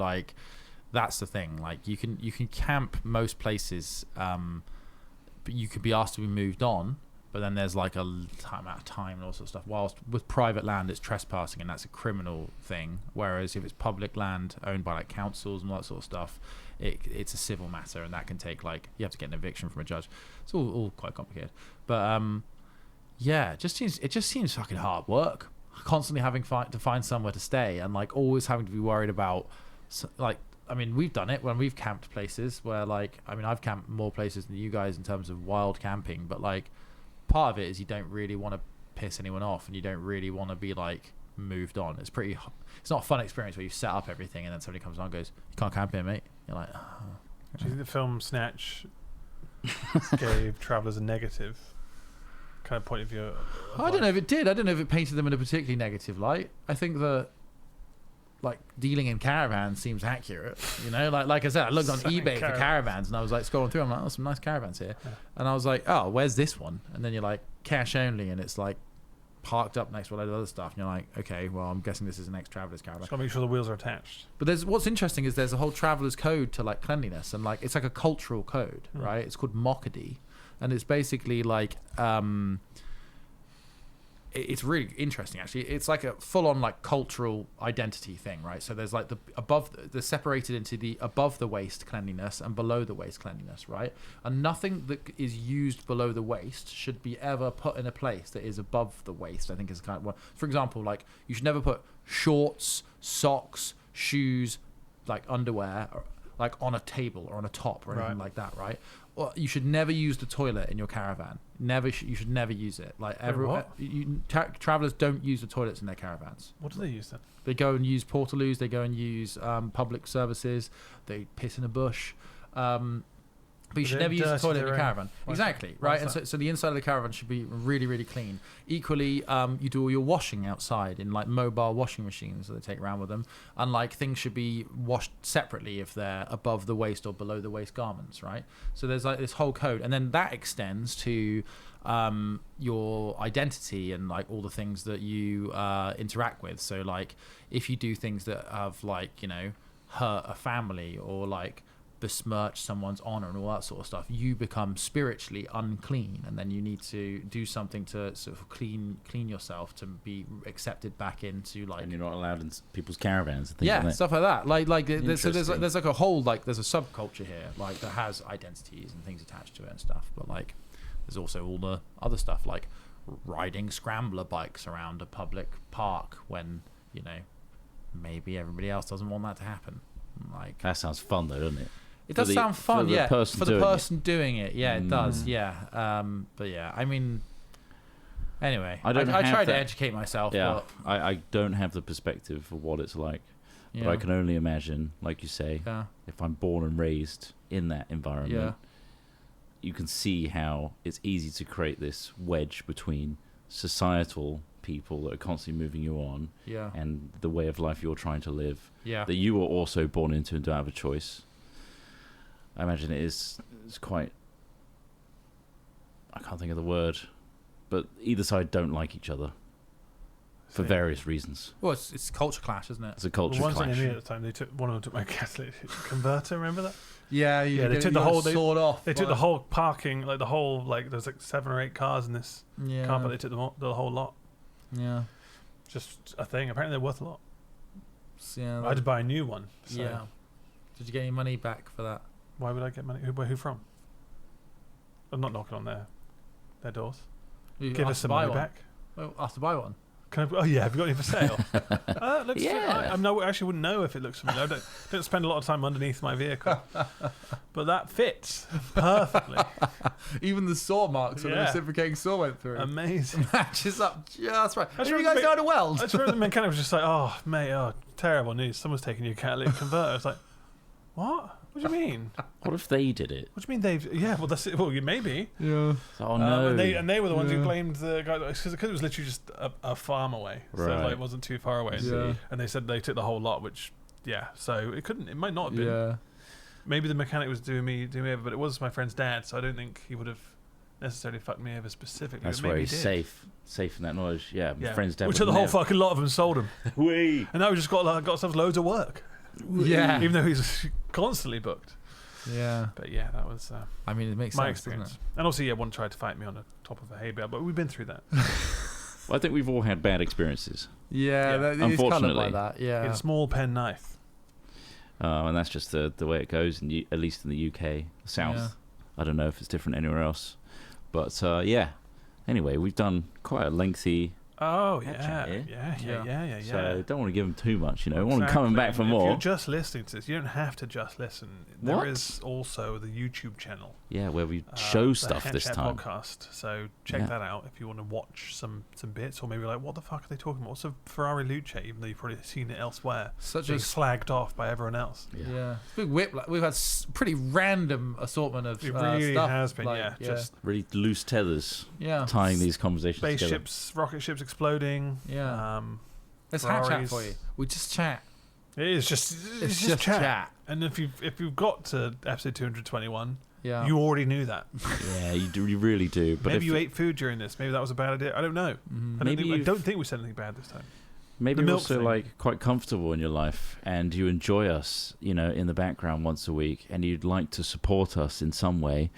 that's the thing. You can camp most places, but you could be asked to be moved on. But then there's a amount of time and all sorts of stuff. Whilst with private land, it's trespassing and that's a criminal thing. Whereas if it's public land owned by councils and all that sort of stuff, it's a civil matter and that can take you have to get an eviction from a judge. It's all quite complicated. But yeah, it just seems fucking hard work. Constantly having to find somewhere to stay and always having to be worried about I mean, we've done it when we've camped places where I've camped more places than you guys in terms of wild camping, but part of it is you don't really want to piss anyone off and you don't really want to be moved on. It's not a fun experience where you set up everything and then somebody comes along and goes, "You can't camp here, mate." You're like, "Oh." Do you think the film Snatch gave travelers a negative kind of point of view? I don't know if it did. I don't know if it painted them in a particularly negative light. I think that dealing in caravans seems accurate. Like I said, I looked on Selling eBay for caravans and I was scrolling through. I'm like, "Oh, some nice caravans here." Yeah. And I was like, "Oh, where's this one?" And then you're cash only, and it's parked up next to a load of other stuff. And you're like, "Okay, well, I'm guessing this is an ex-traveler's caravan." Just got to make sure the wheels are attached. But what's interesting is there's a whole traveler's code to cleanliness and it's a cultural code, right? It's called Mockady, and it's basically it's really interesting actually. It's a full-on cultural identity thing, right? So there's they're separated into the above the waist cleanliness and below the waist cleanliness, right? And nothing that is used below the waist should be ever put in a place that is above the waist. I think is kind of one. For example, you should never put shorts, socks, shoes, underwear, on a table or on a top or anything like that, right? Well, you should never use the toilet in your caravan. You should never use it. Travelers don't use the toilets in their caravans. What do they use then? They go and use portaloos. They go and use public services. They piss in a bush. But you should never use the toilet in your caravan. Exactly, right? And so the inside of the caravan should be really, really clean. Equally, you do all your washing outside in like mobile washing machines that they take around with them. And like things should be washed separately if they're above the waist or below the waist garments, right? So there's like this whole code, and then that extends to your identity and like all the things that you interact with. So like if you do things that have like, you know, hurt a family or like besmirch someone's honor and all that sort of stuff, you become spiritually unclean, and then you need to do something to sort of clean yourself to be accepted back into like. And you're not allowed in people's caravans and things like that. Stuff like that. Like there's like a whole like there's a subculture here like that has identities and things attached to it and stuff. But like there's also all the other stuff like riding scrambler bikes around a public park when, you know, maybe everybody else doesn't want that to happen. Like that sounds fun though, doesn't it? It does sound fun, yeah. For the person doing it, yeah, it does, Mm. yeah. But yeah, I mean, anyway, I have tried to that- educate myself. Yeah, But, I don't have the perspective of what it's like, yeah, but I can only imagine, like you say, yeah, if I'm born and raised in that environment, yeah, you can see how it's easy to create this wedge between societal people that are constantly moving you on yeah, and the way of life you're trying to live yeah. that you were also born into and don't have a choice. I imagine it's quite, I can't think of the word, but either side don't like each other for various reasons. Well, it's culture clash, isn't it? It's a culture The ones clash. in India at the time, one of them took my catalytic converter. Remember that? Yeah, they took the whole. sawed off. They took the whole parking, like the whole, like there's like 7 or 8 cars in this car, but they took the whole lot. Yeah, Just a thing. Apparently they're worth a lot. so, yeah. I had to buy a new one. So Yeah. Did you get any money back for that? why would I get money? Who from? I'm not knocking on their doors. You Give us asked to some buy money one. back. Well, asked to buy one. Can I? Oh yeah, have you got any for sale? Looks Yeah. I actually wouldn't know if it looks familiar. I don't spend a lot of time underneath my vehicle, but that fits perfectly. Even the saw marks where the Yeah. reciprocating saw went through. Amazing. Matches up just right. That's Have you right, guys but- know how to weld? I just remember the mechanic was just like, "Oh mate, terrible news. Someone's taking your catalytic converter." I was like, "What? What do you mean? What if they did it? What do you mean they've? Yeah, well that's it. Well, maybe. Yeah. Oh no! And they were the ones who Yeah. blamed the guy because it was literally just a farm away, so Right. like it wasn't too far away. Yeah. And they said they took the whole lot, which so it might not have been. Yeah. Maybe the mechanic was doing me over, but it was my friend's dad, so I don't think he would have necessarily fucked me over specifically. That's but maybe where he he's did. safe in that knowledge. Yeah, my Yeah. friend's dad. We would took the whole never- fucking lot of them, sold them, Wee. and now we just got ourselves loads of work. Yeah. Even though he's constantly booked. Yeah. But yeah, that was I mean, it makes my sense, experience. doesn't And also, one tried to fight me on the top of a hay bale, but we've been through that. Well, I think we've all had bad experiences, it? Yeah. Yeah. That, it's kind of Unfortunately. like that. He had Yeah. a small pen knife. and that's just the way it goes. At least in the UK, the South. Yeah. I don't know if it's different anywhere else, but yeah. Anyway, we've done quite a lengthy. Oh Hatchet yeah, here. yeah. So don't want to give them too much. I want them coming back for And more. If you're just listening to this, you don't have to just listen. There What? is also the YouTube channel. Yeah, where we show the stuff Hatchet this time. Podcast. So check Yeah. that out if you want to watch some bits, or maybe like, what the fuck are they talking about? What's a Ferrari Luce? Even though you've probably seen it elsewhere, Such being a slagged off by everyone else. yeah. It's a big whip. Like, we've had pretty random assortment of It really stuff. has been, like, just Really loose tethers yeah. tying these conversations together. spaceships, rocket ships exploding. Yeah. Let's hatch chat Ferraris. for you. We just chat. It is just It's just chat. And if you've got to episode 221, Yeah. you already knew that. Yeah, you really do. But Maybe if, you ate food during this. Maybe that was a bad idea. I don't know. Mhm. Maybe I don't think we said anything bad this time. maybe the you're milk also thing. like quite comfortable in your life and you enjoy us, in the background once a week, and you'd like to support us in some way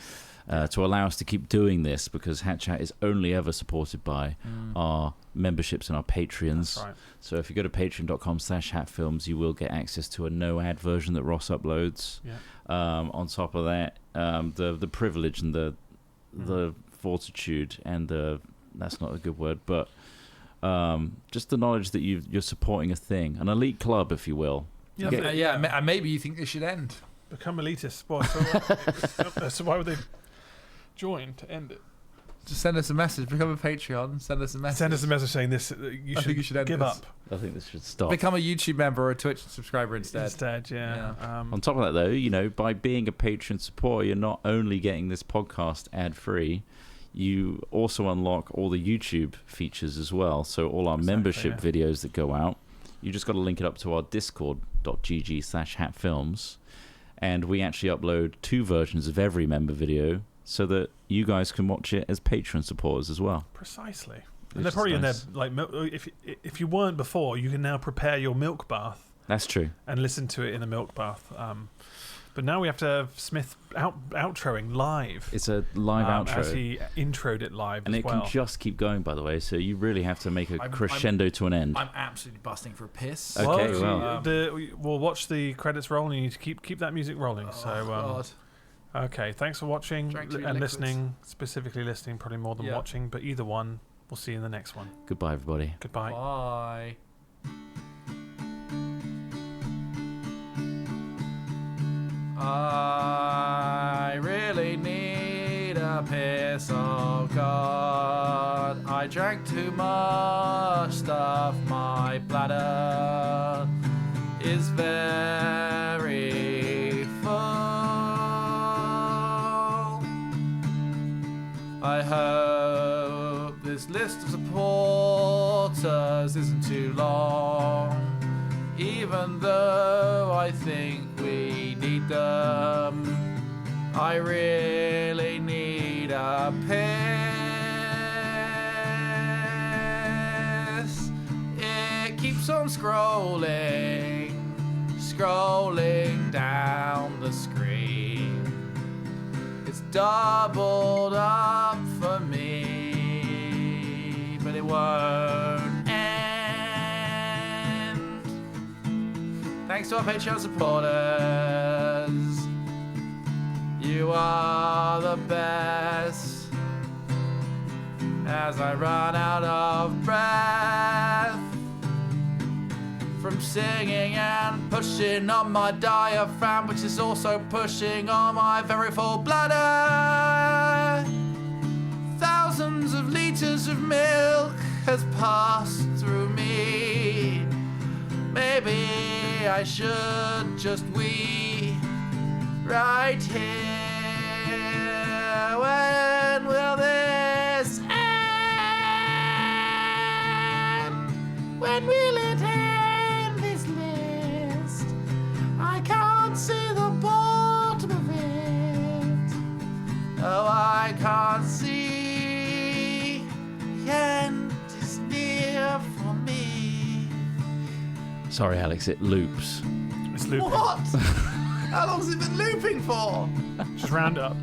to allow us to keep doing this, because Hat Chat is only ever supported by our memberships and our Patreons. That's right. So if you go to patreon.com/hatfilms, you will get access to a no-ad version that Ross uploads. Yeah. On top of that, the privilege and the fortitude and that's not a good word, but just the knowledge that you're supporting a thing, an elite club, if you will. Yeah, You get- And maybe you think this should end. Become elitist. Boy, so why would they join to end it? Just send us a message. Become a Patreon. Send us a message. Send us a message saying this. I think you should end give this. up. I think this should stop. Become a YouTube member or a Twitch subscriber instead. Yeah. On top of that, though, by being a Patreon supporter, you're not only getting this podcast ad-free, you also unlock all the YouTube features as well. So all our membership videos that go out, you just got to link it up to our discord.gg/hatfilms, and we actually upload 2 versions of every member video so that you guys can watch it as Patreon supporters as well. Precisely. And they're probably in there, like, if you weren't before, you can now prepare your milk bath. That's true. And listen to it in the milk bath. But now we have to have Smith outroing live. It's a live outro. As he introed it live and as well. And it can just keep going, by the way, so you really have to make a crescendo to an end. I'm absolutely busting for a piss. Okay, we'll watch the credits roll, and you need to keep that music rolling. God. Okay, thanks for watching and listening, specifically listening, probably more than watching, but either one. We'll see you in the next one. Goodbye, everybody. Goodbye. Bye. I really need a piss, oh God. I drank too much stuff, my bladder is very full. I hope this list of supporters isn't too long, even though I think we need them. I really need a piss. It keeps on scrolling down the screen. It's doubled up for me, but it won't end. Thanks to our Patreon supporters. You are the best. As I run out of breath from singing and pushing on my diaphragm, which is also pushing on my very full bladder. Thousands of liters of milk has passed through me. Maybe I should just wee right here. When will this end? When will it end, this list? I can't see the bottom of it. Oh, I can't see. The end is near for me. Sorry, Alex, it loops. It's looping. What? How long's it been looping for? Just round up.